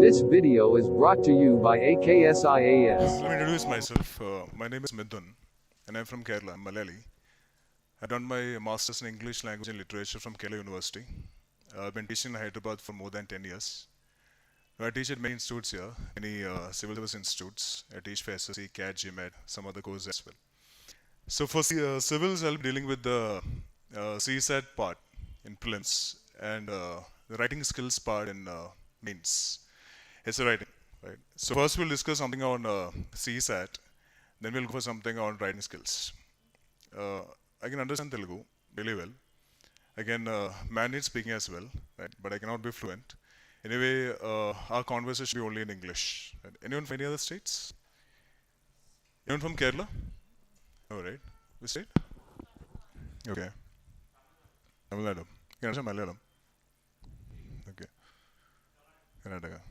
This video is brought to you by AKSIAS. Let me introduce myself. My name is Midhun, and I'm from Kerala. I'm Malayali. I've done my master's in English Language and Literature from Kerala University. I've been teaching in Hyderabad for more than 10 years. I teach at many institutes here, many civil service institutes. I teach for SSC, CAT, GMAT, some other courses as well. So for civils, I'll be dealing with the CSAT part in prelims and the writing skills part in mains. Essay writing, right? So first we'll discuss something on CSAT, then we'll go for something on writing skills. I can understand Telugu really well. I can manage speaking as well, right? But I cannot be fluent. Anyway, our conversation will be only in English. Right? Anyone from any other states? Anyone from Kerala? All right. Which state? Okay. Tamil Nadu. You can understand Malayalam? Okay. Karnataka.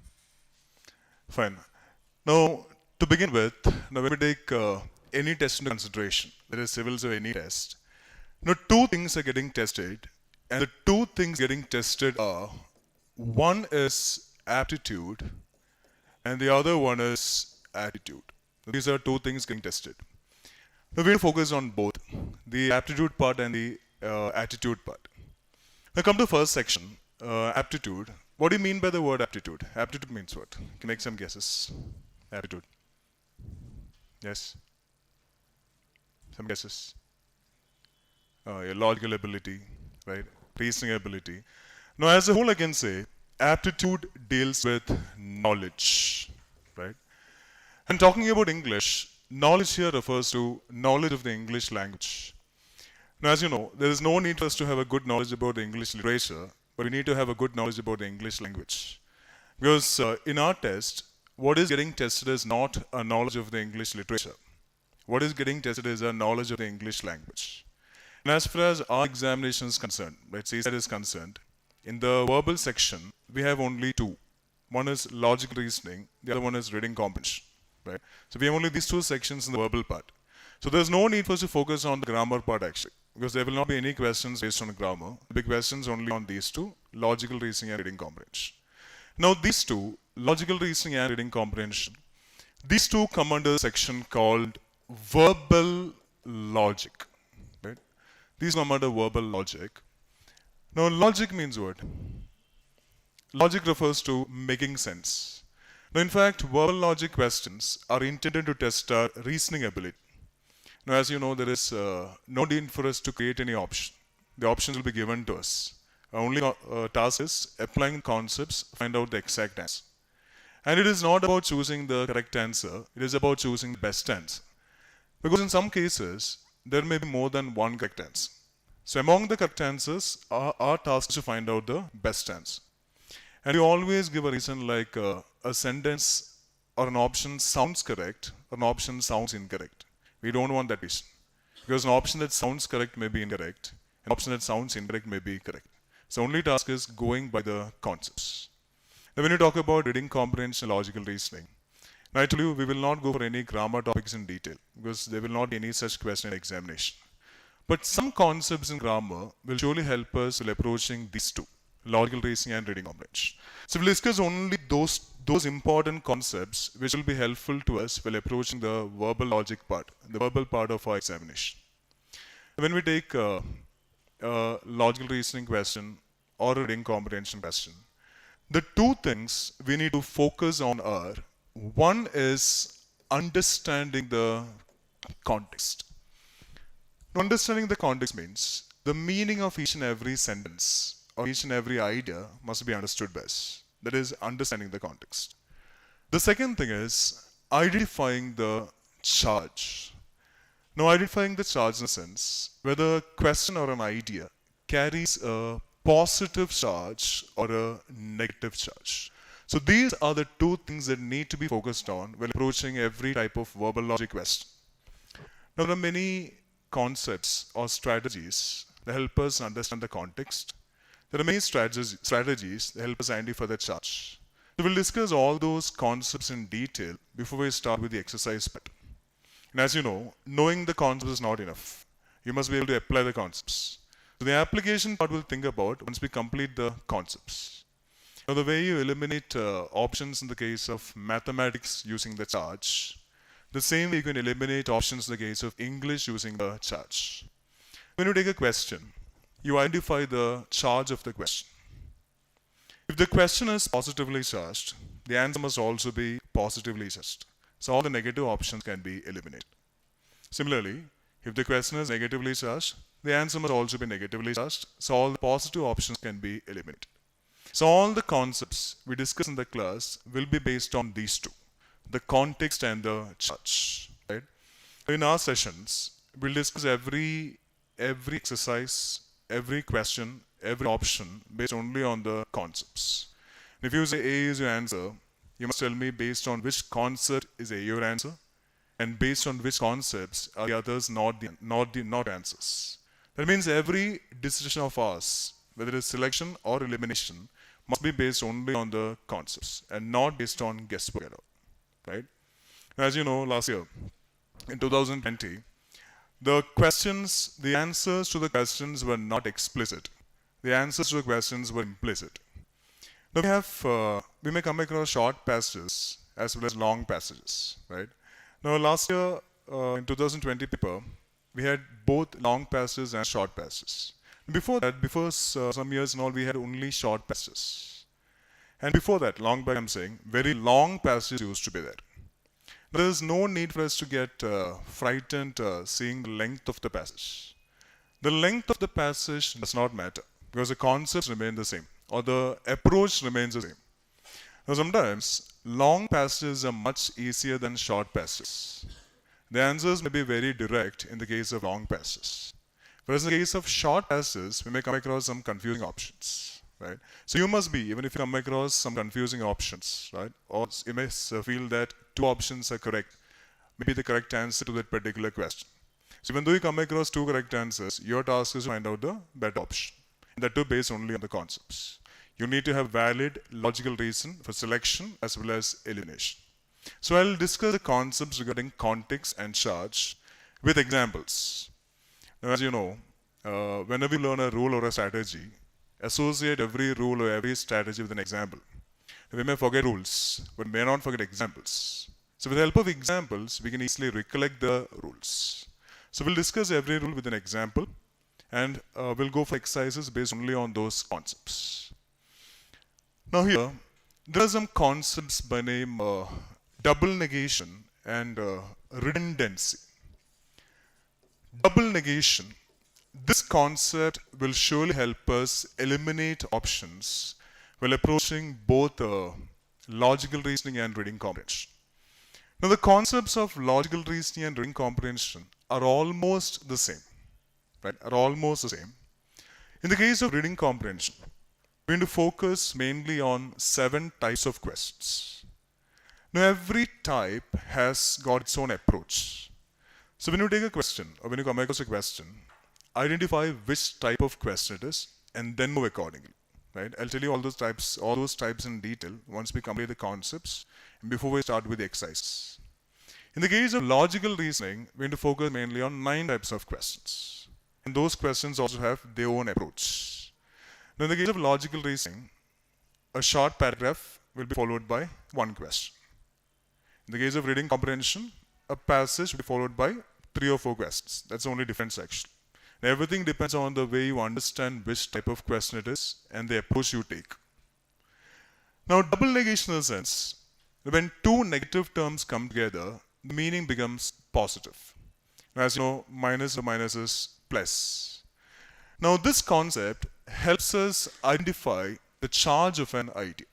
Fine. Now, to begin with, now when we take any test into consideration, that is civils or any test, now two things are getting tested, and the two things getting tested are, one is aptitude, and the other one is attitude. These are two things getting tested. Now we're going to focus on both, the aptitude part and the attitude part. Now come to the first section, aptitude. What do you mean by the word aptitude? Aptitude means what? You can make some guesses. Aptitude. Yes? Some guesses. Your logical ability, right? Reasoning ability. Now, as a whole, I can say aptitude deals with knowledge, right? And talking about English, knowledge here refers to knowledge of the English language. Now, as you know, there is no need for us to have a good knowledge about the English literature, but we need to have a good knowledge about the English language. Because in our test, what is getting tested is not a knowledge of the English literature. What is getting tested is a knowledge of the English language. And as far as our examination is concerned, right, CSAT is concerned, in the verbal section, we have only two. One is logical reasoning, the other one is reading comprehension, right? So we have only these two sections in the verbal part. So there's no need for us to focus on the grammar part actually, because there will not be any questions based on grammar. The big questions only on these two, logical reasoning and reading comprehension. Now these two, logical reasoning and reading comprehension, these two come under a section called verbal logic, right? These come under verbal logic. Now logic means what? Logic refers to making sense. Now in fact, verbal logic questions are intended to test our reasoning ability. Now, as you know, there is no need for us to create any option. The options will be given to us. Our only task is applying concepts, find out the exact answer. And it is not about choosing the correct answer, it is about choosing the best answer. Because in some cases, there may be more than one correct answer. So among the correct answers, our task is to find out the best answer. And you always give a reason like a sentence or an option sounds correct, or an option sounds incorrect. We don't want that reason. Because an option that sounds correct may be incorrect. An option that sounds incorrect may be correct. So only task is going by the concepts. Now when you talk about reading comprehension, logical reasoning, now I tell you we will not go for any grammar topics in detail because there will not be any such question in examination. But some concepts in grammar will surely help us while approaching these two, logical reasoning and reading comprehension. So we'll discuss only those important concepts which will be helpful to us while approaching the verbal logic part, the verbal part of our examination. When we take a logical reasoning question or a reading comprehension question, the two things we need to focus on are, one is understanding the context. Understanding the context means the meaning of each and every sentence or each and every idea must be understood by us. That is understanding the context. The second thing is identifying the charge. Now identifying the charge in a sense whether a question or an idea carries a positive charge or a negative charge. So these are the two things that need to be focused on when approaching every type of verbal logic question. Now there are many concepts or strategies that help us understand the context. There are many strategies that help us identify the charge. So we'll discuss all those concepts in detail before we start with the exercise part. And as you know, knowing the concepts is not enough. You must be able to apply the concepts. So the application part we'll think about once we complete the concepts. Now, the way you eliminate options in the case of mathematics using the charge, the same way you can eliminate options in the case of English using the charge. When you take a question, you identify the charge of the question. If the question is positively charged, the answer must also be positively charged. So all the negative options can be eliminated. Similarly, if the question is negatively charged, the answer must also be negatively charged. So all the positive options can be eliminated. So all the concepts we discuss in the class will be based on these two, the context and the charge. Right? In our sessions, we'll discuss every exercise, every question, every option based only on the concepts. If you say A is your answer, you must tell me based on which concept is A your answer, and based on which concepts are the others not answers. That means every decision of ours, whether it's selection or elimination, must be based only on the concepts and not based on guesswork at all. Right? As you know, last year, in 2020, the answers to the questions were not explicit. The answers to the questions were implicit. Now we may come across short passages as well as long passages, right? Now last year, in 2020 paper, we had both long passages and short passages. Before that, some years and all, we had only short passages. And before that, long back I'm saying, very long passages used to be there. There is no need for us to get frightened seeing the length of the passage. The length of the passage does not matter because the concepts remain the same or the approach remains the same. Now sometimes long passages are much easier than short passages. The answers may be very direct in the case of long passages. Whereas in the case of short passages, we may come across some confusing options, right? So you must be, even if you come across some confusing options, right? Or you may feel that two options are correct, maybe the correct answer to that particular question. So even though you come across two correct answers, your task is to find out the better option. And that too based only on the concepts. You need to have valid logical reason for selection as well as elimination. So I'll discuss the concepts regarding context and charge with examples. Now, as you know, whenever you learn a rule or a strategy, associate every rule or every strategy with an example. We may forget rules, but may not forget examples. So with the help of examples, we can easily recollect the rules. So we'll discuss every rule with an example, and we'll go for exercises based only on those concepts. Now here, there are some concepts by name double negation and redundancy. Double negation. This concept will surely help us eliminate options while approaching both logical reasoning and reading comprehension. Now the concepts of logical reasoning and reading comprehension are almost the same, right? Are almost the same. In the case of reading comprehension, we're going to focus mainly on 7 types of questions. Now every type has got its own approach. So when you take a question or when you come across a question, identify which type of question it is and then move accordingly. Right? I'll tell you all those types in detail once we complete the concepts and before we start with the exercises. In the case of logical reasoning, we're going to focus mainly on 9 types of questions. And those questions also have their own approach. Now in the case of logical reasoning, a short paragraph will be followed by one question. In the case of reading comprehension, a passage will be followed by 3 or 4 questions. That's the only difference actually. Everything depends on the way you understand which type of question it is and the approach you take. Now, double negation in a sense, when 2 negative terms come together, the meaning becomes positive. As you know, minus to minus is plus. Now, this concept helps us identify the charge of an idea.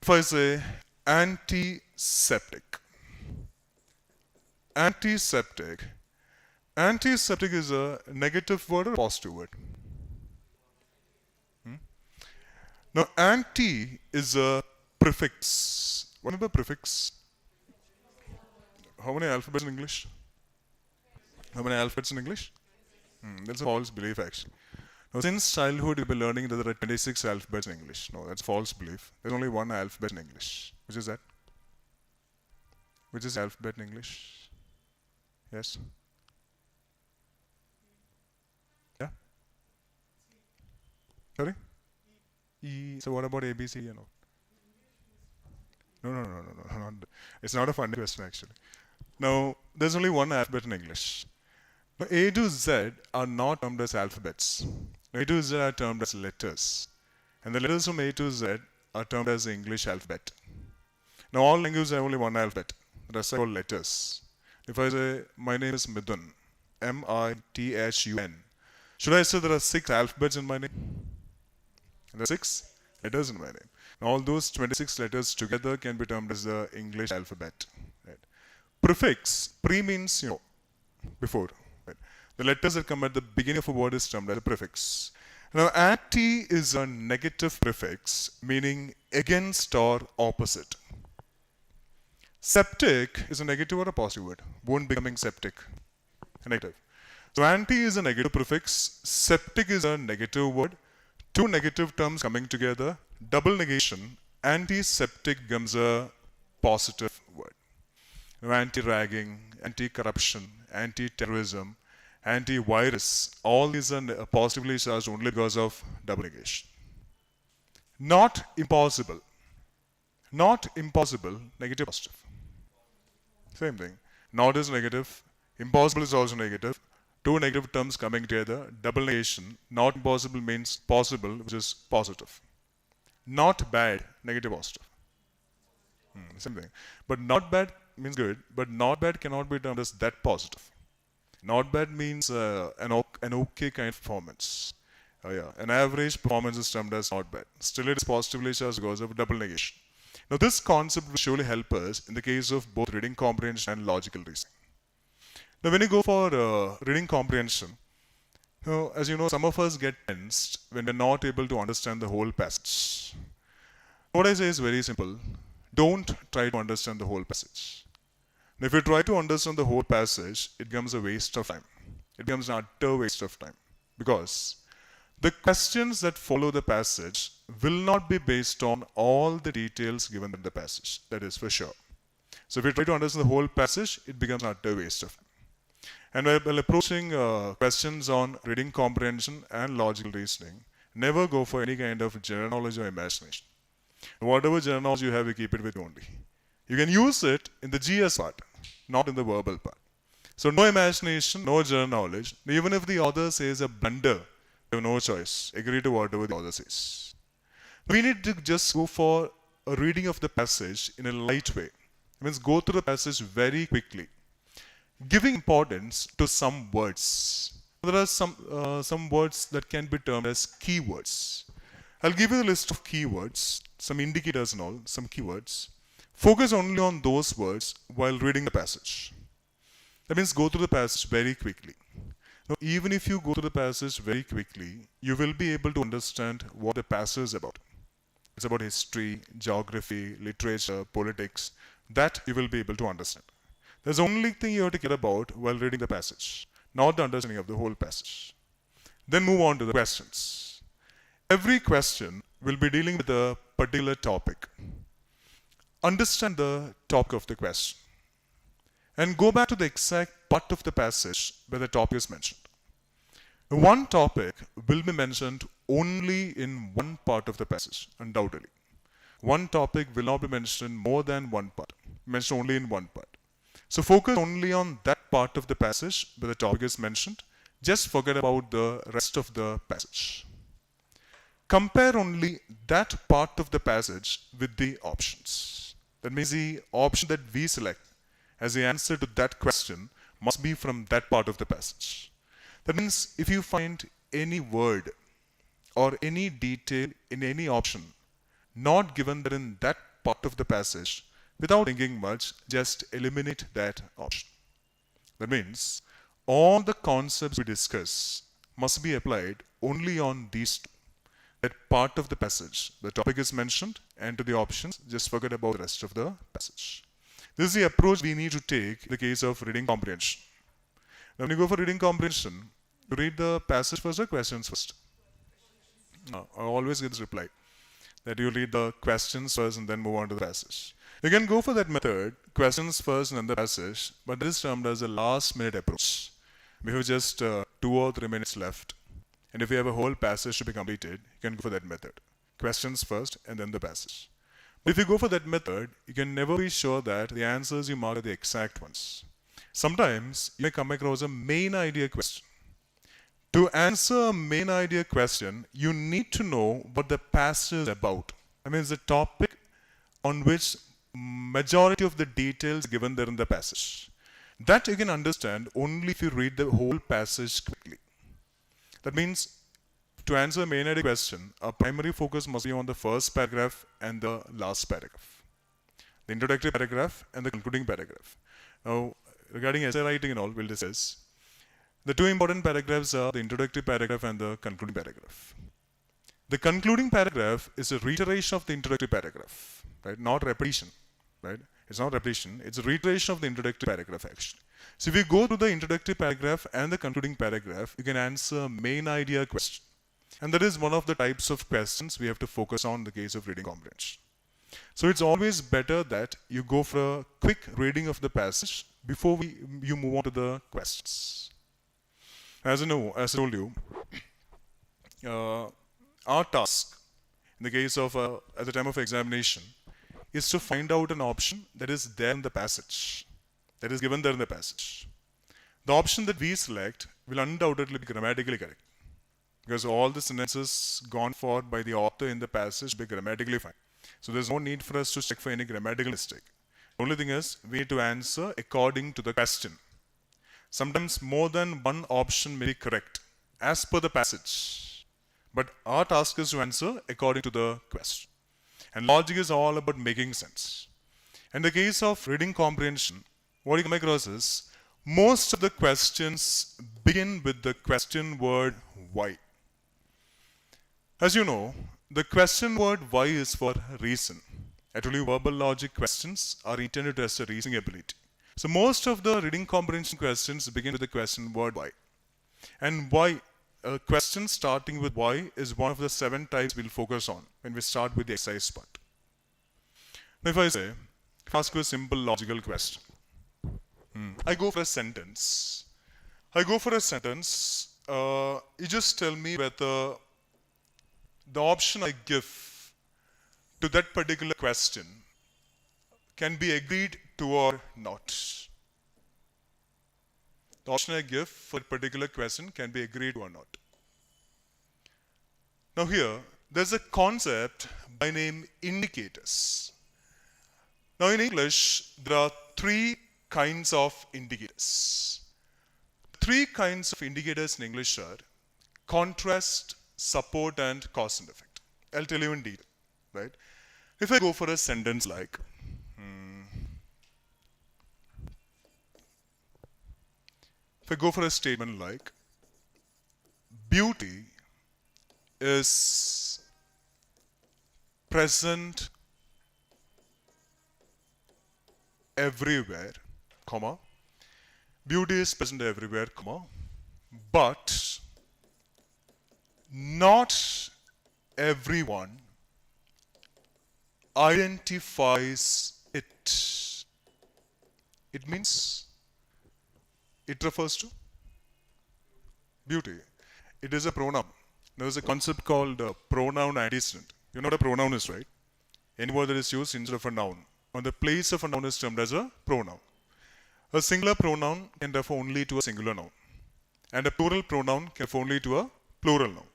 If I say antiseptic, antiseptic is a negative word or a positive word? Now, anti is a prefix. What is the prefix? How many alphabets in English? How many alphabets in English? That's a false belief actually. Now, since childhood you've been learning that there are 26 alphabets in English. No, that's a false belief. There's only one alphabet in English. Which is that? Which is the alphabet in English? Yes? Yeah? Sorry? E. So what about ABC? You know? No. Not, it's not a funny question actually. Now, there's only one alphabet in English. Now, A to Z are not termed as alphabets. A to Z are termed as letters. And the letters from A to Z are termed as the English alphabet. Now, all languages have only one alphabet. The rest are called letters. If I say, my name is Midun, Mithun, should I say there are 6 alphabets in my name? There are 6 letters in my name. Now, all those 26 letters together can be termed as the English alphabet. Right? Prefix, pre means, before. Right? The letters that come at the beginning of a word is termed as a prefix. Now, anti is a negative prefix, meaning against or opposite. Septic is a negative or a positive word. Wound becoming septic. A negative. So, anti is a negative prefix. Septic is a negative word. 2 negative terms coming together. Double negation. Antiseptic becomes a positive word. Now, anti-ragging, anti-corruption, anti-terrorism, anti-virus. All these are positively charged only because of double negation. Not impossible. Not impossible, negative, positive. Same thing. Not is negative. Impossible is also negative. 2 negative terms coming together. Double negation. Not impossible means possible, which is positive. Not bad, negative, positive. Same thing. But not bad means good, but not bad cannot be termed as that positive. Not bad means an okay kind of performance. An average performance is termed as not bad. Still it is positively charged because of double negation. Now this concept will surely help us in the case of both reading comprehension and logical reasoning. Now when you go for reading comprehension, as you know, some of us get tensed when we're not able to understand the whole passage. What I say is very simple. Don't try to understand the whole passage. Now, if you try to understand the whole passage, it becomes a waste of time. It becomes an utter waste of time. Because the questions that follow the passage will not be based on all the details given in the passage. That is for sure. So if you try to understand the whole passage, it becomes an utter waste of time. And while approaching questions on reading comprehension and logical reasoning, never go for any kind of general knowledge or imagination. Whatever general knowledge you have, you keep it with you only. You can use it in the GS part, not in the verbal part. So no imagination, no general knowledge. Even if the author says a blunder, you have no choice. Agree to whatever the author says. We need to just go for a reading of the passage in a light way. It means go through the passage very quickly, giving importance to some words. There are some words that can be termed as keywords. I'll give you the list of keywords, some indicators and all, some keywords. Focus only on those words while reading the passage. That means go through the passage very quickly. Now, even if you go through the passage very quickly, you will be able to understand what the passage is about. It's about history, geography, literature, politics. That you will be able to understand. There's the only thing you have to care about while reading the passage, not the understanding of the whole passage. Then move on to the questions. Every question will be dealing with a particular topic. Understand the topic of the question and go back to the exact part of the passage where the topic is mentioned. One topic will be mentioned only in one part of the passage, undoubtedly. One topic will not be mentioned more than one part, mentioned only in one part. So focus only on that part of the passage where the topic is mentioned. Just forget about the rest of the passage. Compare only that part of the passage with the options. That means the option that we select as the answer to that question must be from that part of the passage. That means if you find any word or any detail in any option not given there in that part of the passage, without thinking much, just eliminate that option. That means all the concepts we discuss must be applied only on these two. That part of the passage, the topic is mentioned, and to the options, just forget about the rest of the passage. This is the approach we need to take in the case of reading comprehension. Now, when you go for reading comprehension, you read the passage first or questions first? No, I always get this reply that you read the questions first and then move on to the passage. You can go for that method, questions first and then the passage, but this is termed as a last minute approach. We have just 2 or 3 minutes left. And if you have a whole passage to be completed, you can go for that method. questions first and then the passage. But if you go for that method, you can never be sure that the answers you mark are the exact ones. Sometimes you may come across a main idea question. To answer a main idea question, you need to know what the passage is about. I mean, it's a topic on which majority of the details given there in the passage. That you can understand only if you read the whole passage quickly. That means to answer a main idea question, our primary focus must be on the first paragraph and the last paragraph. The introductory paragraph and the concluding paragraph. Now, regarding essay writing and all, we'll discuss. The two important paragraphs are the introductory paragraph and the concluding paragraph. The concluding paragraph is a reiteration of the introductory paragraph, right? Not repetition, right? It's not repetition, it's a reiteration of the introductory paragraph actually. So if you go through the introductory paragraph and the concluding paragraph, you can answer a main idea question. And that is one of the types of questions we have to focus on in the case of reading comprehension. So it's always better that you go for a quick reading of the passage before you move on to the questions. As I told you, our task in the case of at the time of examination is to find out an option that is there in the passage, that is given there in the passage. The option that we select will undoubtedly be grammatically correct, because all the sentences gone for by the author in the passage will be grammatically fine. So there's no need for us to check for any grammatical mistake. The only thing is we need to answer according to the question. Sometimes more than one option may be correct as per the passage, but our task is to answer according to the question. And logic is all about making sense. In the case of reading comprehension, what you come across is most of the questions begin with the question word why. As you know, the question word why is for reason. I told you verbal logic questions are intended to test a reasoning ability. So most of the reading comprehension questions begin with the question word why. And why, a question starting with why is one of the 7 types we'll focus on when we start with the exercise part. Now if I ask you a simple logical question. I go for a sentence. You just tell me whether the option I give to that particular question can be agreed to or not. The option I give for a particular question can be agreed to or not. Now here, there's a concept by name indicators. Now in English, there are 3 kinds of indicators. 3 kinds of indicators in English are contrast, support, and cause and effect. I'll tell you in detail, right? If I go for a sentence like, if I go for a statement like, beauty is present everywhere, comma, beauty is present everywhere, comma, but not everyone identifies it. It means it refers to beauty. It is a pronoun. There is a concept called pronoun antecedent. You know what a pronoun is, right? Any word that is used instead of a noun. On the place of a noun is termed as a pronoun. A singular pronoun can refer only to a singular noun. And a plural pronoun can refer only to a plural noun.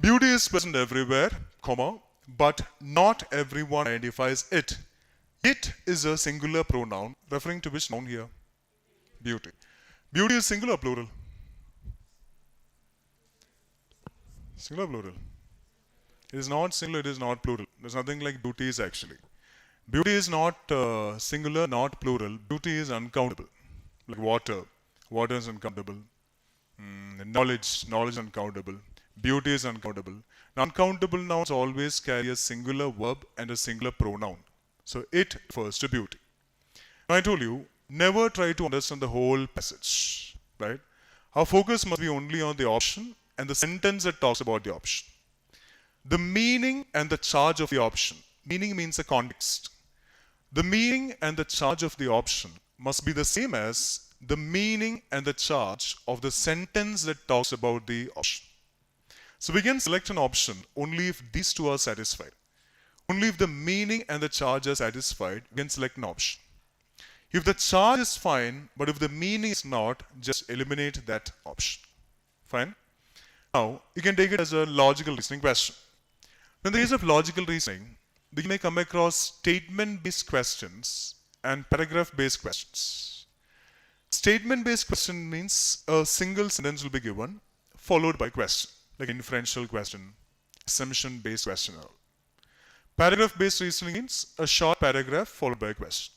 Beauty is present everywhere, comma, but not everyone identifies it. It is a singular pronoun, referring to which noun here? Beauty. Beauty is singular or plural? Singular or plural? It is not singular, it is not plural. There's nothing like beauty is actually. Beauty is not singular, not plural. Beauty is uncountable. Like water. Water is uncountable. Knowledge is uncountable. Beauty is uncountable. Now, uncountable nouns always carry a singular verb and a singular pronoun. So it refers to beauty. Now I told you, never try to understand the whole passage, right? Our focus must be only on the option and the sentence that talks about the option. The meaning and the charge of the option. Meaning means a context. The meaning and the charge of the option must be the same as the meaning and the charge of the sentence that talks about the option. So we can select an option only if these two are satisfied. Only if the meaning and the charge are satisfied, we can select an option. If the charge is fine, but if the meaning is not, just eliminate that option. Fine? Now, you can take it as a logical reasoning question. In the case of logical reasoning, we may come across statement-based questions and paragraph-based questions. Statement-based question means a single sentence will be given, followed by question, like inferential question, assumption-based question. Paragraph-based reasoning means a short paragraph followed by a question.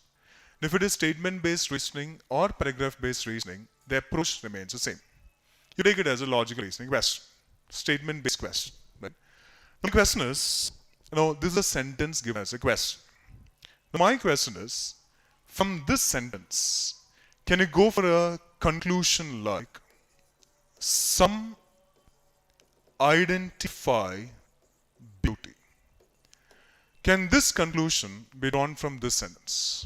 If it is statement-based reasoning or paragraph-based reasoning, the approach remains the same. You take it as a logical reasoning question, statement-based question. Right? The question is, this is a sentence given as a question. Now my question is, from this sentence, can you go for a conclusion like, some identify beauty? Can this conclusion be drawn from this sentence?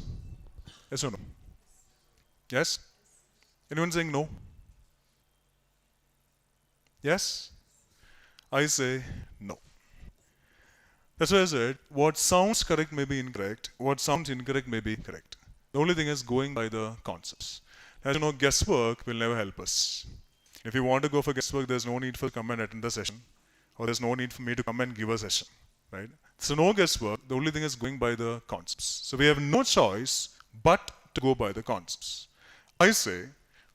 Yes or no? Yes? Anyone saying no? Yes? I say no. That's why I said, what sounds correct may be incorrect, what sounds incorrect may be correct. The only thing is going by the concepts. As you know, guesswork will never help us. If you want to go for guesswork, there's no need for come and attend the session, or there's no need for me to come and give a session, right? So no guesswork, the only thing is going by the concepts. So we have no choice but to go by the concepts. I say,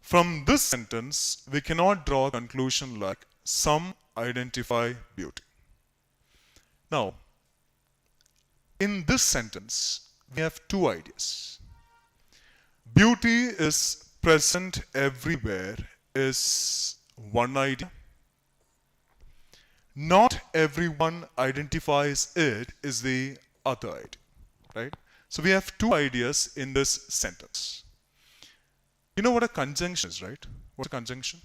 from this sentence, we cannot draw a conclusion like, some identify beauty. Now, in this sentence, we have two ideas. Beauty is present everywhere is one idea. Not everyone identifies it is the other idea, right? So we have two ideas in this sentence. You know what a conjunction is, right? What's a conjunction?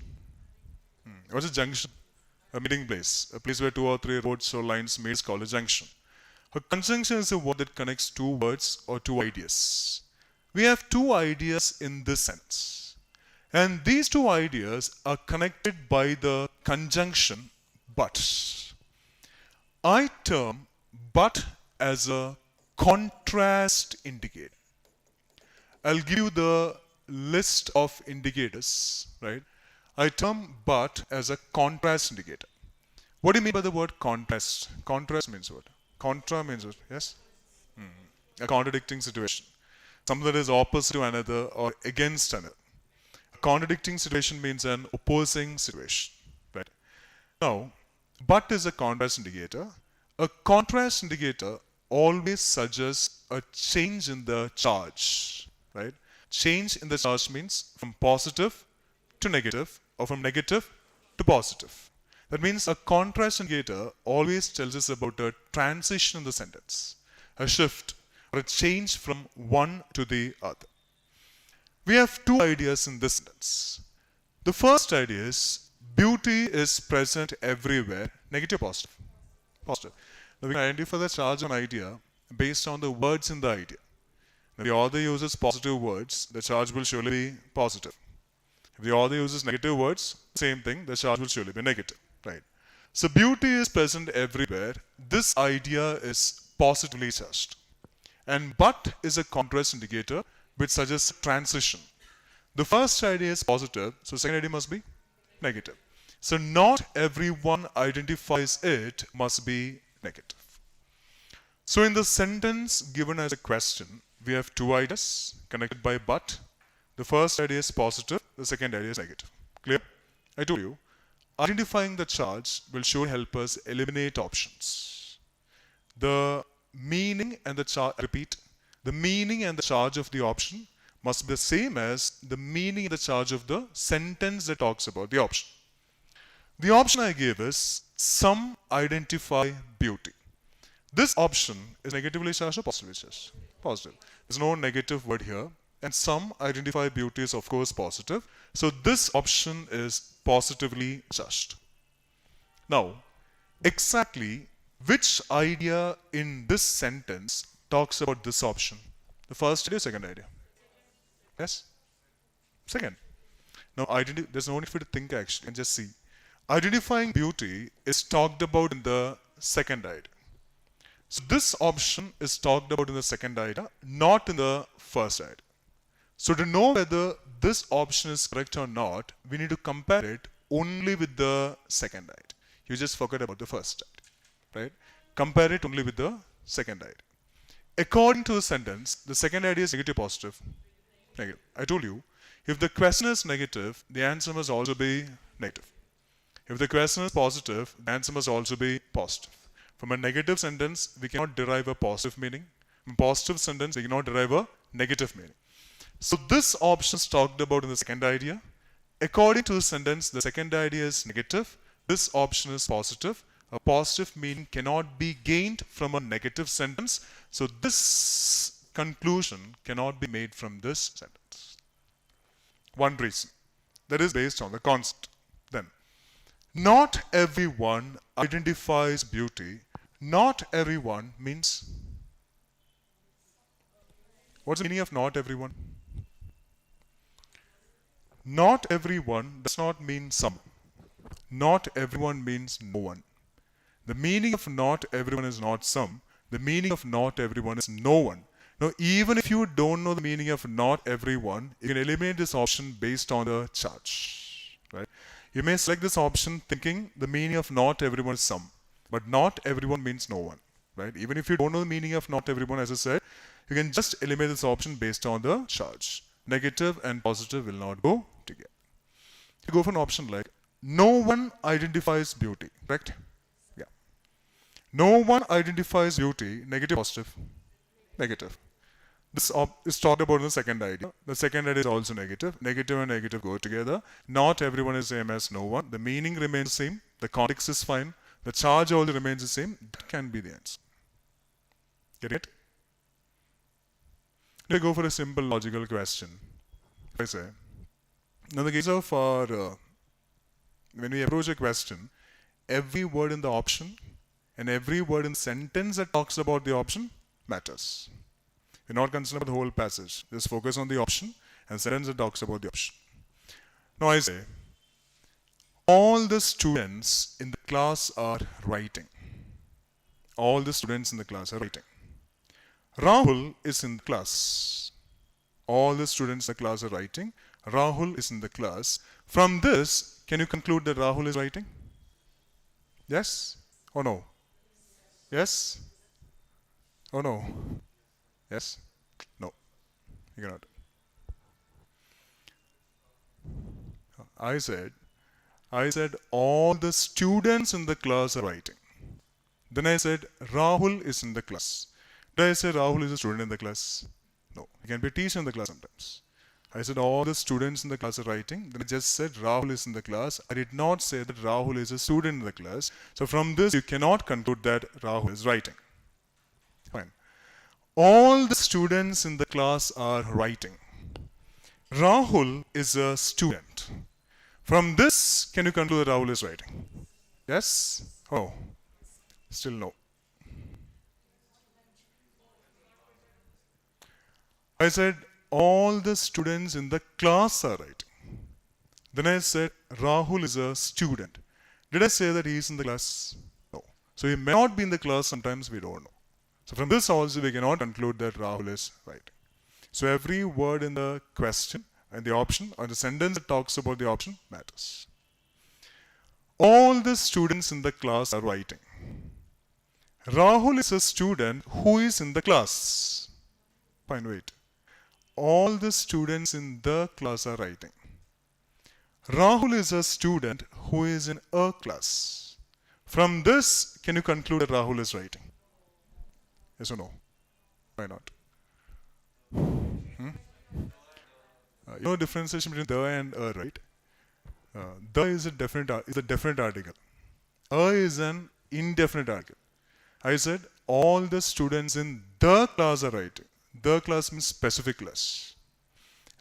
What's a junction? A meeting place. A place where two or three roads or lines meet is called a junction. A conjunction is a word that connects two words or two ideas. We have two ideas in this sentence. And these two ideas are connected by the conjunction but. I term but as a contrast indicator. I'll give you the list of indicators, right? I term but as a contrast indicator. What do you mean by the word contrast? Contrast means what? Contra means what? Yes? A contradicting situation. Something that is opposite to another or against another. A contradicting situation means an opposing situation, right? Now, but is a contrast indicator. A contrast indicator always suggests a change in the charge, right? Change in the charge means from positive to negative or from negative to positive. That means a contrast indicator always tells us about a transition in the sentence, a shift or a change from one to the other. We have two ideas in this sentence. The first idea is beauty is present everywhere, negative or positive? Positive. Now we can identify the charge of an idea based on the words in the idea. If the author uses positive words, the charge will surely be positive. If the author uses negative words, same thing, the charge will surely be negative, right? So beauty is present everywhere. This idea is positively charged. And but is a contrast indicator which suggests transition. The first idea is positive, so second idea must be negative. So not everyone identifies it must be negative. So in the sentence given as a question, we have two ideas connected by but. The first idea is positive, the second idea is negative. Clear? I told you, identifying the charge will sure help us eliminate options. The meaning and the charge, repeat, the meaning and the charge of the option must be the same as the meaning and the charge of the sentence that talks about the option. The option I gave is some identify beauty. This option is negatively charged or positively charged? Positive. There's no negative word here. And some identify beauty is of course positive. So this option is positively charged. Now, exactly which idea in this sentence talks about this option? The first idea, second idea? Yes? Second. Now, there's no need for you to think actually, and just see. identifying beauty is talked about in the second idea. So this option is talked about in the second idea, not in the first idea. So to know whether this option is correct or not, we need to compare it only with the second idea. You just forget about the first idea, right? Compare it only with the second idea. According to the sentence, the second idea is negative, positive. Negative. I told you, if the question is negative, the answer must also be negative. If the question is positive, the answer must also be positive. From a negative sentence, we cannot derive a positive meaning. From a positive sentence, we cannot derive a negative meaning. So this option is talked about in the second idea. According to the sentence, the second idea is negative. This option is positive. A positive meaning cannot be gained from a negative sentence. So this conclusion cannot be made from this sentence. One reason. That is based on the concept. Then, not everyone identifies beauty. Not everyone means. What's the meaning of not everyone? Not everyone does not mean some. Not everyone means no one. The meaning of not everyone is not some. The meaning of not everyone is no one. Now, even if you don't know the meaning of not everyone, you can eliminate this option based on the charge. Right? You may select this option thinking the meaning of not everyone is some, but not everyone means no one. Right? Even if you don't know the meaning of not everyone, as I said, you can just eliminate this option based on the charge. Negative and positive will not go together. You go for an option like no one identifies beauty, correct? Yeah. No one identifies beauty, negative, positive, negative. This is talked about in the second idea. The second idea is also negative. Negative and negative go together. Not everyone is the same as no one. The meaning remains the same. The context is fine. The charge also remains the same. That can be the answer. Get it? Let me go for a simple logical question. If I say, now in the case of our, when we approach a question, every word in the option and every word in the sentence that talks about the option matters. We're not concerned about the whole passage. Just focus on the option and sentence that talks about the option. Now I say, all the students in the class are writing. All the students in the class are writing. Rahul is in the class. All the students in the class are writing. Rahul is in the class. From this, can you conclude that Rahul is writing? Yes or no? Yes? Or no? Yes? No. You cannot. I said all the students in the class are writing. Then I said Rahul is in the class. Did I say Rahul is a student in the class? No. He can be a teacher in the class sometimes. I said all the students in the class are writing. Then I just said Rahul is in the class. I did not say that Rahul is a student in the class. So from this, you cannot conclude that Rahul is writing. Fine. All the students in the class are writing. Rahul is a student. From this, can you conclude that Rahul is writing? Yes? Oh. Still no. I said all the students in the class are writing. Then I said Rahul is a student. Did I say that he is in the class? No. So he may not be in the class, sometimes we don't know. So from this also we cannot conclude that Rahul is writing. So every word in the question and the option or the sentence that talks about the option matters. All the students in the class are writing. Rahul is a student who is in the class. Fine, wait. All the students in the class are writing. Rahul is a student who is in a class. From this, can you conclude that Rahul is writing? Yes or no? Why not? You know the differentiation between the and a, right? The is a definite article. A is an indefinite article. I said all the students in the class are writing. The class means specific class.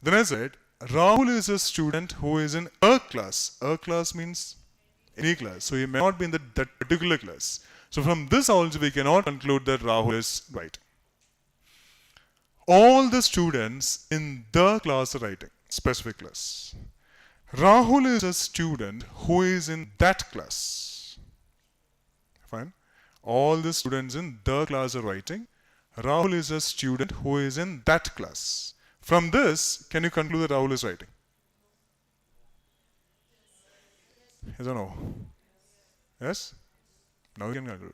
Then I said Rahul is a student who is in a class. A class means any class. So he may not be in that particular class. So from this also we cannot conclude that Rahul is writing. All the students in the class are writing. Specific class. Rahul is a student who is in that class. Fine. All the students in the class are writing. Rahul is a student who is in that class. From this, can you conclude that Rahul is writing? Yes or no? Yes? Now you can conclude.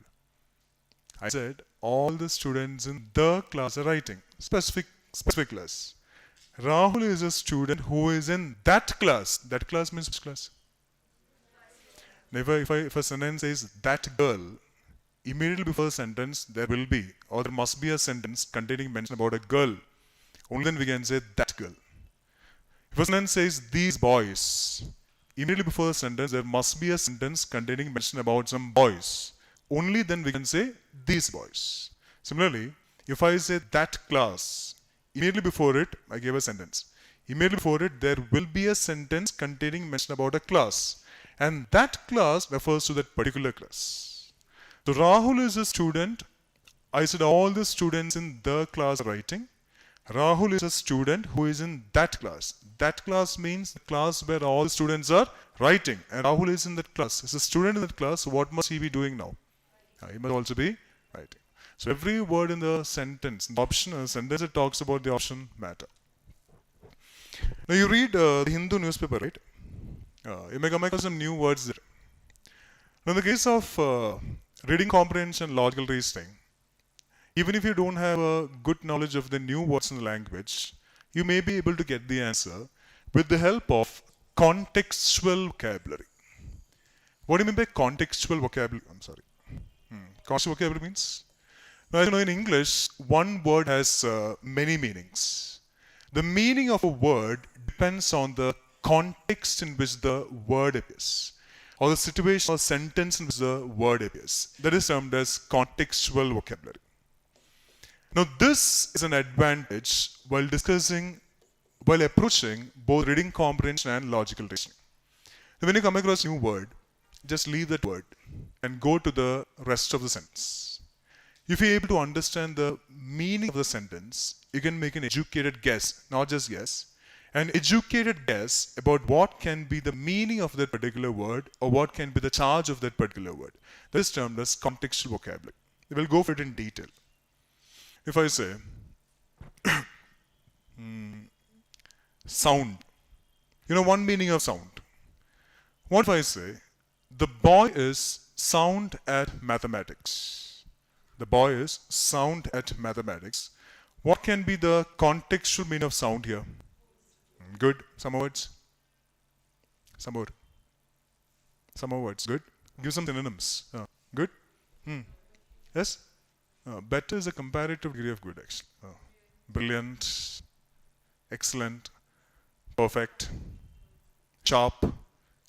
I said all the students in the class are writing. Specific class. Rahul is a student who is in that class. That class means which class? Now if a sentence says that girl, immediately before the sentence there will be or there must be a sentence containing mention about a girl. Only then we can say that girl. If a sentence says these boys, immediately before the sentence there must be a sentence containing mention about some boys. Only then we can say these boys. Similarly, if I say that class, immediately before it I gave a sentence. Immediately before it there will be a sentence containing mention about a class. And that class refers to that particular class. So Rahul is a student. I said all the students in the class are writing. Rahul is a student who is in that class. That class means the class where all the students are writing. And Rahul is in that class. As a student in that class, so what must he be doing now? He must also be writing. So every word in the sentence, the option, a sentence that talks about the option matter. Now you read the Hindu newspaper, right? You may come across some new words there. Now in the case of reading comprehension, logical reasoning, even if you don't have a good knowledge of the new words in the language, you may be able to get the answer with the help of contextual vocabulary. What do you mean by contextual vocabulary? I'm sorry. Contextual vocabulary means? Now, as you know, in English, one word has many meanings. The meaning of a word depends on the context in which the word appears, or the situation or sentence in which the word appears. That is termed as contextual vocabulary. Now, this is an advantage while approaching both reading comprehension and logical reasoning. So when you come across a new word, just leave that word and go to the rest of the sentence. If you're able to understand the meaning of the sentence, you can make an educated guess, not just guess, an educated guess about what can be the meaning of that particular word or what can be the charge of that particular word. That is termed as contextual vocabulary. We will go for it in detail. If I say sound, you know one meaning of sound. What if I say the boy is sound at mathematics? The boy is sound at mathematics. What can be the contextual meaning of sound here? Good. Some more words. Some more. Some more words. Good. Give some synonyms. Good. Yes. Better is a comparative degree of good, actually. Brilliant, excellent, perfect, sharp,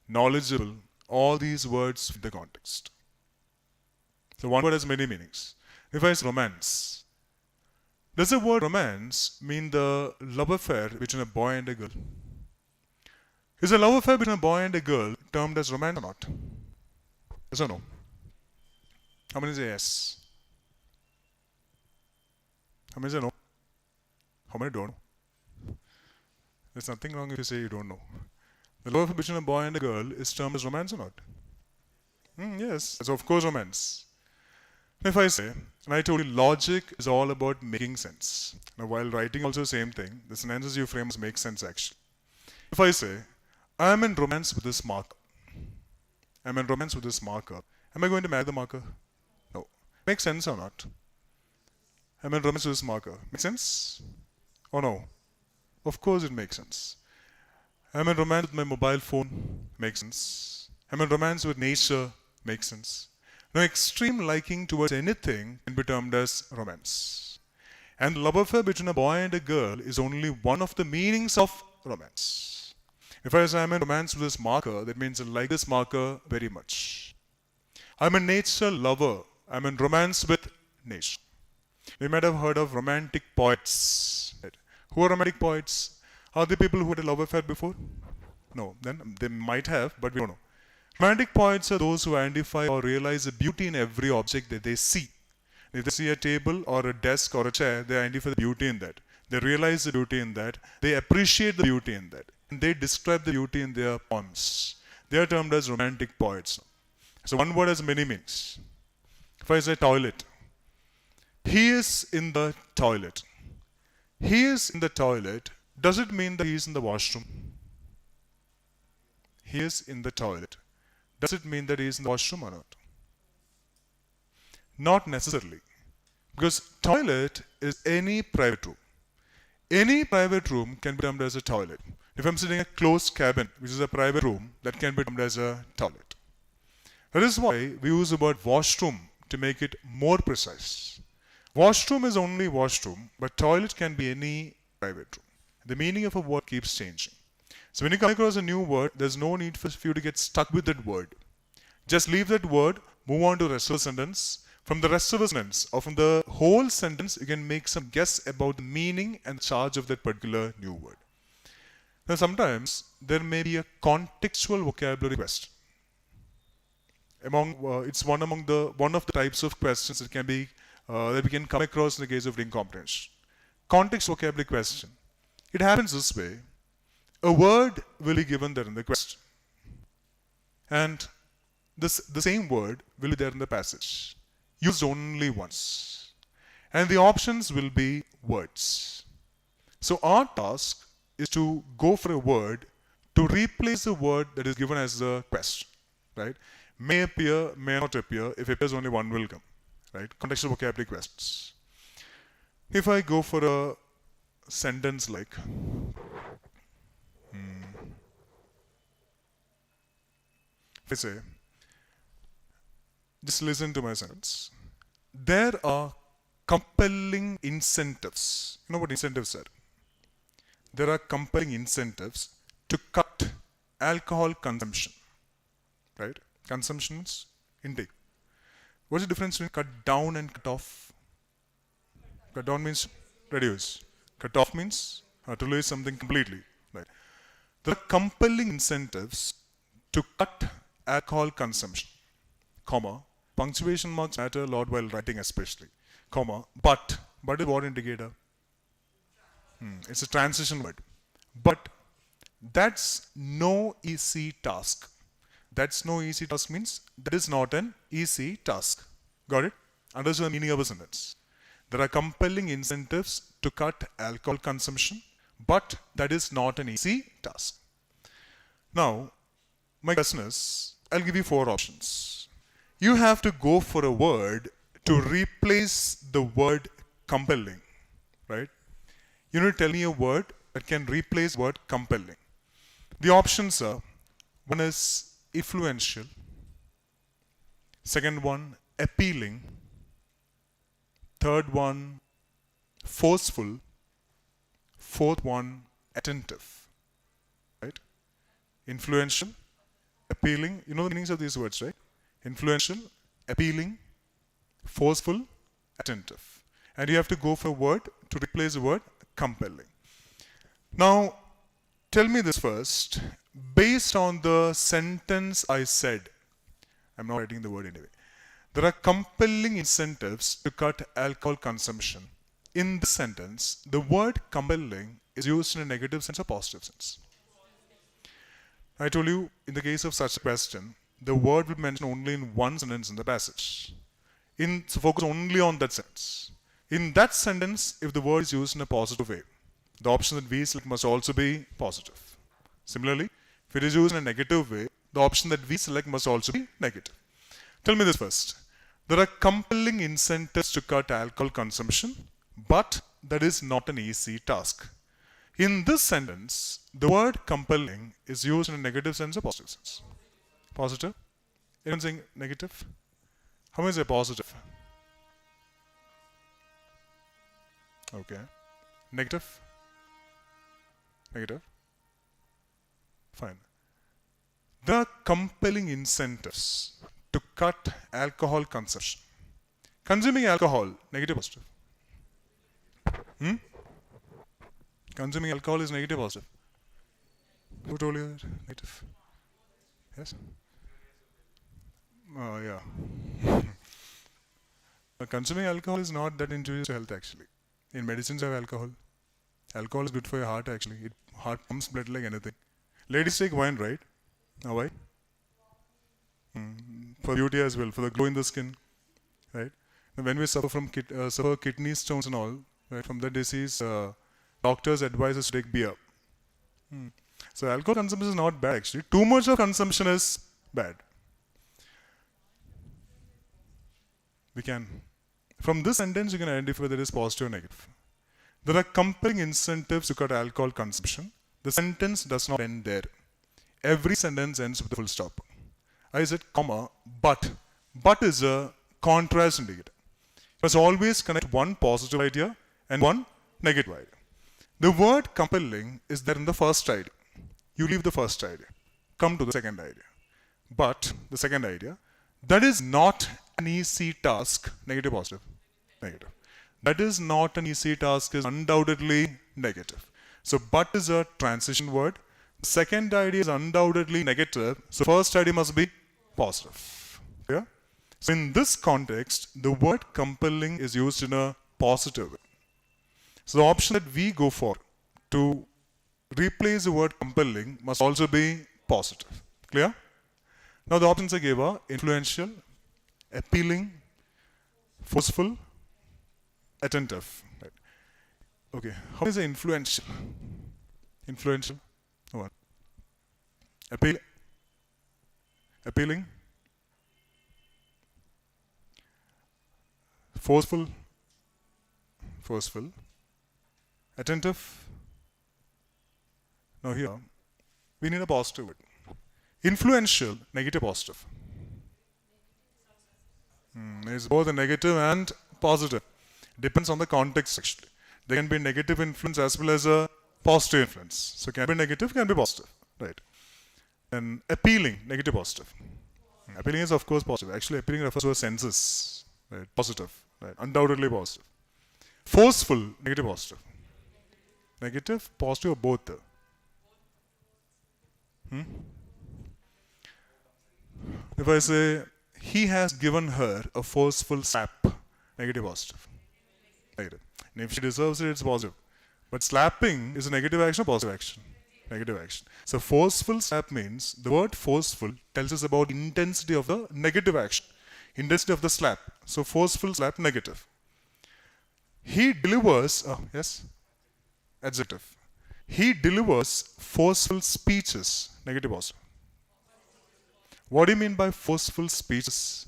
knowledgeable. All these words fit the context. So one word has many meanings. If I say romance, does the word romance mean the love affair between a boy and a girl? Is a love affair between a boy and a girl termed as romance or not? Yes or no? How many say yes? How many say no? How many don't know? There's nothing wrong if you say you don't know. The love affair between a boy and a girl is termed as romance or not? Yes, it's of course romance. If I say, and I told you logic is all about making sense. Now while writing also the same thing, the sentences you frame must make sense actually. If I say, I am in romance with this marker. I'm in romance with this marker. Am I going to marry the marker? No. Makes sense or not? I'm in romance with this marker. Makes sense? Or no? Of course it makes sense. I'm in romance with my mobile phone. Makes sense. I'm in romance with nature. Makes sense. Now, extreme liking towards anything can be termed as romance. And love affair between a boy and a girl is only one of the meanings of romance. If I say I'm in romance with this marker, that means I like this marker very much. I'm a nature lover. I'm in romance with nature. You might have heard of romantic poets. Who are romantic poets? Are they people who had a love affair before? No. Then they might have, but we don't know. Romantic poets are those who identify or realize the beauty in every object that they see. If they see a table or a desk or a chair, they identify the beauty in that. They realize the beauty in that. They appreciate the beauty in that. and they describe the beauty in their poems. They are termed as romantic poets. So one word has many meanings. If I say toilet, he is in the toilet. He is in the toilet. Does it mean that he is in the washroom? He is in the toilet. Does it mean that he is in the washroom or not? Not necessarily. Because toilet is any private room. Any private room can be termed as a toilet. If I'm sitting in a closed cabin, which is a private room, that can be termed as a toilet. That is why we use the word washroom to make it more precise. Washroom is only washroom, but toilet can be any private room. The meaning of a word keeps changing. So when you come across a new word, there's no need for you to get stuck with that word. Just leave that word, move on to the rest of the sentence. From the rest of the sentence, or from the whole sentence, you can make some guess about the meaning and charge of that particular new word. Now sometimes there may be a contextual vocabulary question. It's one of the types of questions that that we can come across in the case of reading comprehension. Context vocabulary question. It happens this way. A word will be given there in the question. And the same word will be there in the passage. Used only once. And the options will be words. So our task is to go for a word to replace the word that is given as the question. Right? May appear, may not appear. If it appears, only one will come. Right? Contextual vocabulary questions. If I go for a sentence like if I say, just listen to my sentence. There are compelling incentives. You know what incentives are? There are compelling incentives to cut alcohol consumption. Right? Consumption is intake. What's the difference between cut down and cut off? Cut down means reduce. Cut off means to lose something completely. Right? There are compelling incentives to cut alcohol consumption, comma, punctuation marks matter a lot while writing especially, comma, but is what indicator? It's a transition word. But that's no easy task. That's no easy task means that is not an easy task. Got it? Understand the meaning of a sentence. There are compelling incentives to cut alcohol consumption, but that is not an easy task. Now, my question is, I'll give you 4 options. You have to go for a word to replace the word compelling, right? You need to tell me a word that can replace the word compelling. The options are, one is influential, second one, appealing, third one, forceful, fourth one, attentive, right? Influential, appealing, you know the meanings of these words, right? Influential, appealing, forceful, attentive. And you have to go for a word to replace the word compelling. Now, tell me this first. Based on the sentence I said, I'm not writing the word anyway. There are compelling incentives to cut alcohol consumption. In this sentence, the word compelling is used in a negative sense or positive sense. I told you, in the case of such a question, the word will be mentioned only in one sentence in the passage. So focus only on that sentence. In that sentence, if the word is used in a positive way, the option that we select must also be positive. Similarly, if it is used in a negative way, the option that we select must also be negative. Tell me this first. There are compelling incentives to cut alcohol consumption, but that is not an easy task. In this sentence, the word compelling is used in a negative sense or positive sense? Positive? Anyone saying negative? How many say positive? Okay. Negative? Negative? Fine. There are compelling incentives to cut alcohol consumption. Consuming alcohol, negative, positive? Consuming alcohol is negative, positive? Who told you that? Negative. Yes? Yeah. Consuming alcohol is not that injurious to health actually. In medicines, you have alcohol. Alcohol is good for your heart actually. It Heart pumps blood like anything. Ladies take wine, right? Why? For beauty as well, for the glow in the skin, right? Now, when we suffer from suffer kidney stones and all, right, from the disease, doctors advise us to take beer. So alcohol consumption is not bad actually. Too much of consumption is bad. We can, from this sentence, you can identify whether it is positive or negative. There are compelling incentives to cut alcohol consumption. The sentence does not end there. Every sentence ends with a full stop. I said, comma, but. But is a contrast indicator. You must always connect one positive idea and one negative idea. The word compelling is there in the first idea. You leave the first idea. Come to the second idea. But, the second idea, that is not an easy task. Negative, positive. Negative. That is not an easy task is undoubtedly negative. So, but is a transition word. The second idea is undoubtedly negative. So, first idea must be positive. Yeah? So, in this context, the word compelling is used in a positive way. So, the option that we go for to replace the word compelling must also be positive. Clear? Now, the options I gave are influential, appealing, forceful, attentive. Right. Okay, how is it influential? Influential? What? Appealing? Forceful? Forceful. Attentive? Now here, we need a positive word. Influential, negative, positive. It's both a negative and positive. Depends on the context actually. There can be negative influence as well as a positive influence. So can be negative, can be positive. Right. And appealing, negative, positive. Appealing is of course positive. Actually appealing refers to a senses. Right. Positive. Right. Undoubtedly positive. Forceful, negative, positive. Negative, positive or both? If I say, he has given her a forceful slap, negative, positive. Negative. And if she deserves it, it's positive. But slapping is a negative action or positive action? Negative action. So forceful slap means, the word forceful tells us about intensity of the negative action. Intensity of the slap. So forceful slap, negative. He delivers, yes? Adjective. He delivers forceful speeches, negative, positive. What do you mean by forceful speeches?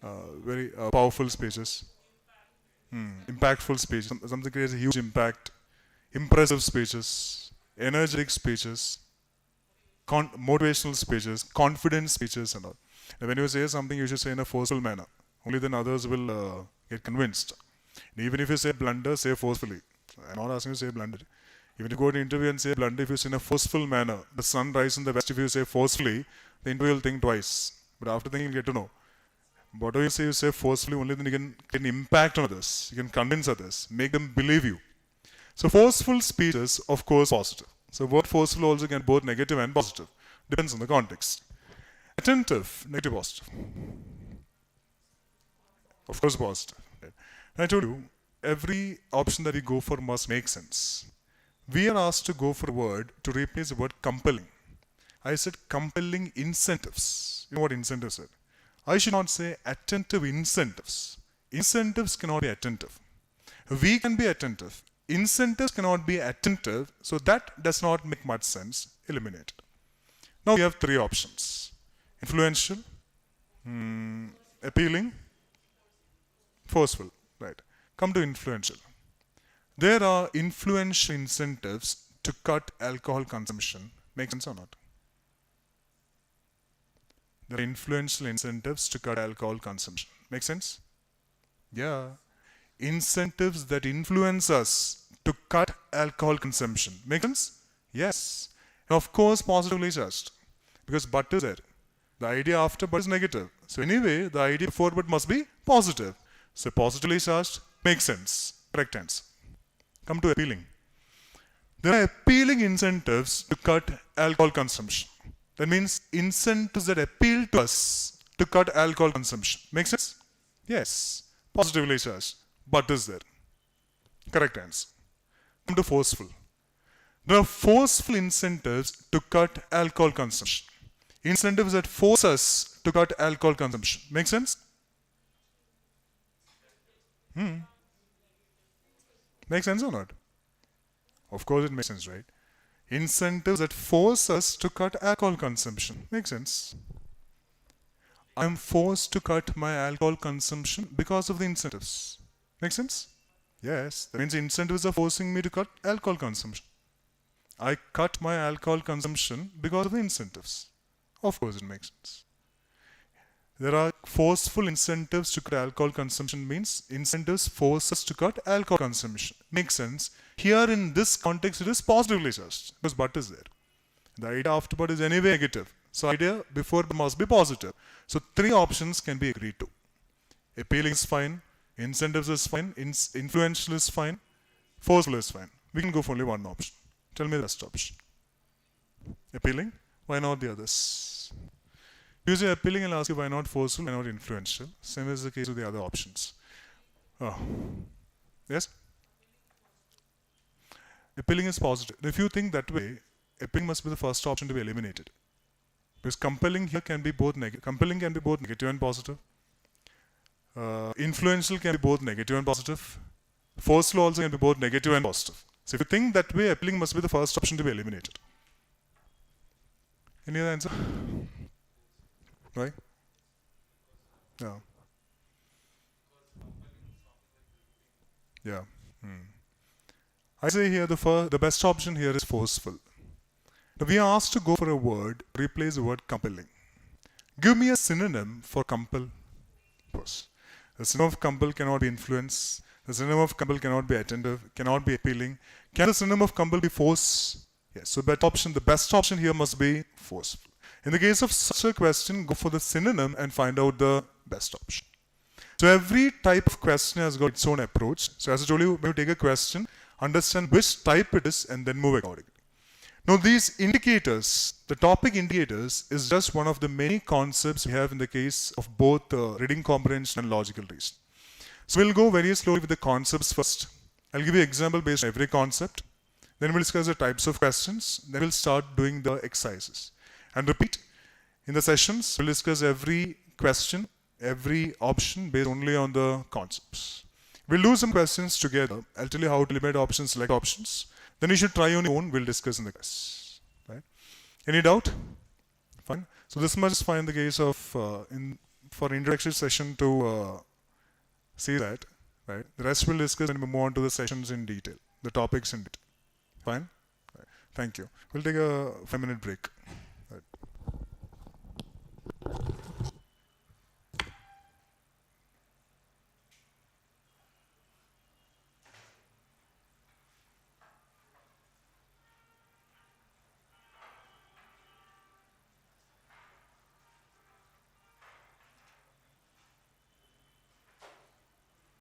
Very powerful speeches. Impactful speech. Something creates a huge impact. Impressive speeches. Energetic speeches. Motivational speeches. Confident speeches and all. Now, when you say something, you should say in a forceful manner. Only then others will get convinced. And even if you say blunder, say forcefully. I'm not asking you to say blunder. Even if you go to an interview and say blunder, if you say in a forceful manner, the sun rises in the west, if you say forcefully, the interviewer will think twice. But after thinking, you'll get to know. Whatever you say forcefully, only then you can impact on others. You can convince others, make them believe you. So forceful speech is, of course, positive. So word forceful also can be both negative and positive. Depends on the context. Attentive, negative, positive. Of course, positive. Right. I told you, every option that we go for must make sense. We are asked to go for a word to replace the word compelling. I said compelling incentives. You know what incentives are? I should not say attentive incentives. Incentives cannot be attentive. We can be attentive. Incentives cannot be attentive, so that does not make much sense. Eliminate it. Now we have three options. Influential, appealing, forceful. Right. Come to influential. There are influential incentives to cut alcohol consumption. Make sense or not? There are influential incentives to cut alcohol consumption. Make sense? Yeah. Incentives that influence us to cut alcohol consumption. Make sense? Yes. And of course, positively charged. Because but is there. The idea after but is negative. So anyway, the idea before but must be positive. So positively charged makes sense. Correct answer. Come to appealing. There are appealing incentives to cut alcohol consumption. That means incentives that appeal to us to cut alcohol consumption. Make sense? Yes. Positively charged. But is there. Correct answer. Come to forceful. There are forceful incentives to cut alcohol consumption. Incentives that force us to cut alcohol consumption. Make sense? Make sense or not? Of course it makes sense, right? Incentives that force us to cut alcohol consumption. Makes sense. I am forced to cut my alcohol consumption because of the incentives. Make sense? Yes, that means incentives are forcing me to cut alcohol consumption. I cut my alcohol consumption because of the incentives. Of course it makes sense. There are forceful incentives to cut alcohol consumption means incentives force us to cut alcohol consumption. Makes sense. Here in this context it is positively charged because but is there. The idea after but is anyway negative. So idea before but must be positive. So three options can be agreed to. Appealing is fine, incentives is fine, influential is fine, forceful is fine. We can go for only one option. Tell me the best option. Appealing? Why not the others? Using appealing, I'll ask you why not forceful, why not influential. Same is the case with the other options. Oh. Yes? Appealing is positive. If you think that way, appealing must be the first option to be eliminated. Because compelling here can be both compelling can be both negative and positive. Influential can be both negative and positive. Forceful also can be both negative and positive. So if you think that way, appealing must be the first option to be eliminated. Any other answer? Right? Yeah. Yeah. I say here the best option here is forceful. Now we are asked to go for a word, replace the word compelling. Give me a synonym for compel. Force. The synonym of compel cannot be influence. The synonym of compel cannot be attentive, cannot be appealing. Can the synonym of compel be force? Yes. So the best option here must be forceful. In the case of such a question, go for the synonym and find out the best option. So every type of question has got its own approach. So as I told you, when you take a question, understand which type it is and then move accordingly. Now these indicators, the topic indicators is just one of the many concepts we have in the case of both reading comprehension and logical reasoning. So we'll go very slowly with the concepts first. I'll give you an example based on every concept. Then we'll discuss the types of questions. Then we'll start doing the exercises. And repeat, in the sessions, we'll discuss every question, every option based only on the concepts. We'll do some questions together. I'll tell you how to eliminate options, select options. Then you should try on your own. We'll discuss in the class. Right? Any doubt? Fine. So this much is fine in the case of for introductory session to see that. Right? The rest we'll discuss when we move on to the sessions in detail, the topics in detail. Fine. Right. Thank you. We'll take a 5-minute break.